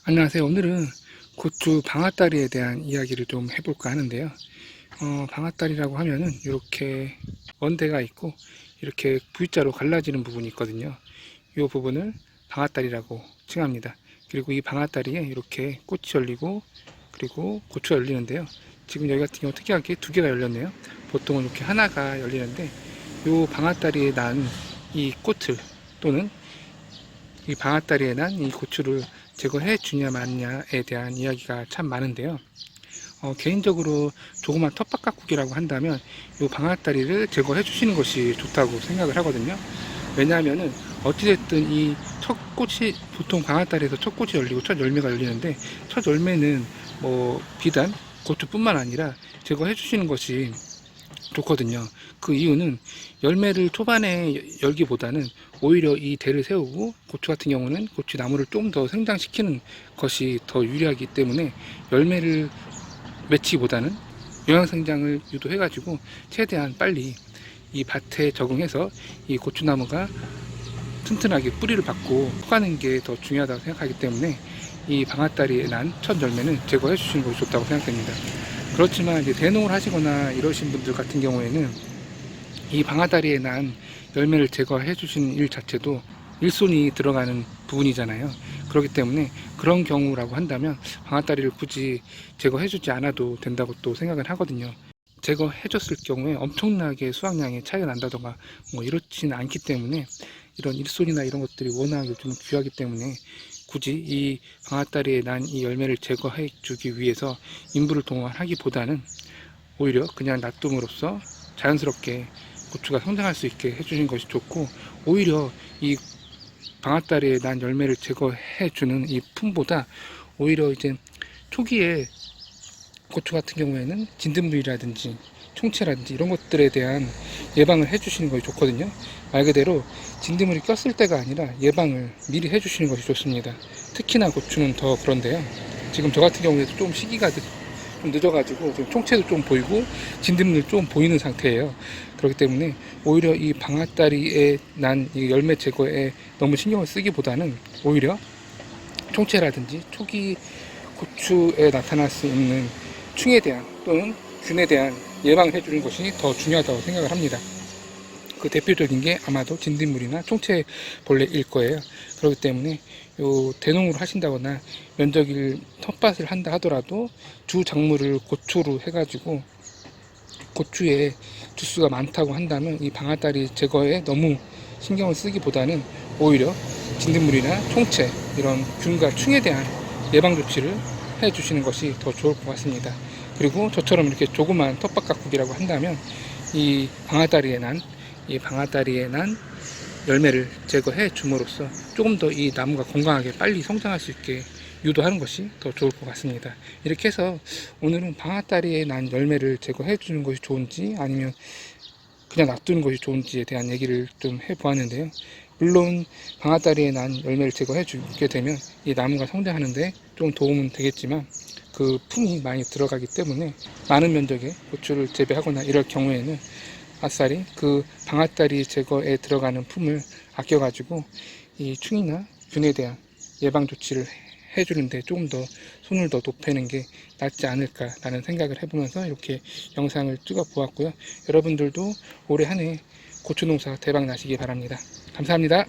안녕하세요. 오늘은 고추 방아다리에 대한 이야기를 좀 해볼까 하는데요. 방아다리라고 하면은 이렇게 원대가 있고 이렇게 V자로 갈라지는 부분이 있거든요. 이 부분을 방아다리라고 칭합니다. 그리고 이 방아다리에 이렇게 꽃이 열리고 그리고 고추가 열리는데요. 지금 여기 같은 경우 특이하게 두 개가 열렸네요. 보통은 이렇게 하나가 열리는데 이 방아다리에 난 이 꽃을 또는 이 방아다리에 난 이 고추를 제거해 주냐 마냐에 대한 이야기가 참 많은데요. 개인적으로 조그만 텃밭가꾸기라고 한다면 이 방아다리를 제거해 주시는 것이 좋다고 생각을 하거든요. 왜냐하면은 어찌됐든 이 첫 꽃이 보통 방아다리에서 첫 꽃이 열리고 첫 열매가 열리는데 첫 열매는 뭐 비단 고추뿐만 아니라 제거해 주시는 것이 좋거든요. 그 이유는 열매를 초반에 열기보다는 오히려 이 대를 세우고 고추 같은 경우는 고추 나무를 좀 더 생장시키는 것이 더 유리하기 때문에 열매를 맺히기보다는 영양생장을 유도해가지고 최대한 빨리 이 밭에 적응해서 이 고추나무가 튼튼하게 뿌리를 받고 커가는 게 더 중요하다고 생각하기 때문에 이 방아다리에 난 첫 열매는 제거해 주시는 것이 좋다고 생각됩니다. 그렇지만 이제 대농을 하시거나 이러신 분들 같은 경우에는 이 방아다리에 난 열매를 제거해 주시는 일 자체도 일손이 들어가는 부분이잖아요. 그렇기 때문에 그런 경우라고 한다면 방아다리를 굳이 제거해 주지 않아도 된다고 또 생각을 하거든요. 제거해 줬을 경우에 엄청나게 수확량에 차이가 난다던가 뭐 이렇지는 않기 때문에 이런 일손이나 이런 것들이 워낙 요즘 귀하기 때문에 굳이 이 방아다리에 난 이 열매를 제거해 주기 위해서 인부를 동원하기보다는 오히려 그냥 놔둠으로써 자연스럽게 고추가 성장할 수 있게 해주는 것이 좋고, 오히려 이 방아다리에 난 열매를 제거해 주는 이 품보다 오히려 이제 초기에 고추 같은 경우에는 진딧물이라든지 총채라든지 이런 것들에 대한 예방을 해주시는 것이 좋거든요. 말 그대로 진딧물이 꼈을 때가 아니라 예방을 미리 해주시는 것이 좋습니다. 특히나 고추는 더 그런데요. 지금 저 같은 경우에도 좀 시기가 좀 늦어가지고 지금 총채도 좀 보이고 진딧물 좀 보이는 상태예요. 그렇기 때문에 오히려 이 방아다리에 난 이 열매 제거에 너무 신경을 쓰기보다는 오히려 총채라든지 초기 고추에 나타날 수 있는 충에 대한 또는 균에 대한 예방을 해주는 것이 더 중요하다고 생각을 합니다. 그 대표적인 게 아마도 진딧물이나 총체벌레일 거예요. 그렇기 때문에 요 대농으로 하신다거나 면적일 텃밭을 한다 하더라도 주 작물을 고추로 해가지고 고추에 주수가 많다고 한다면 이 방아다리 제거에 너무 신경을 쓰기보다는 오히려 진딧물이나 총체 이런 균과 충에 대한 예방 조치를 해 주시는 것이 더 좋을 것 같습니다. 그리고 저처럼 이렇게 조그만 텃밭 가꾸기라고 한다면 이 방아다리에 난 열매를 제거해 줌으로써 조금 더 이 나무가 건강하게 빨리 성장할 수 있게 유도하는 것이 더 좋을 것 같습니다. 이렇게 해서 오늘은 방아다리에 난 열매를 제거해 주는 것이 좋은지 아니면 그냥 놔두는 것이 좋은지에 대한 얘기를 좀 해보았는데요. 물론 방아다리에 난 열매를 제거해 주게 되면 이 나무가 성장하는데 좀 도움은 되겠지만 그 품이 많이 들어가기 때문에 많은 면적의 고추를 재배하거나 이럴 경우에는 아싸리 그 방아다리 제거에 들어가는 품을 아껴가지고 이 충이나 균에 대한 예방 조치를 해주는데 조금 더 손을 더 높이는 게 낫지 않을까라는 생각을 해보면서 이렇게 영상을 찍어 보았고요. 여러분들도 올해 한 해 고추 농사 대박 나시기 바랍니다. 감사합니다.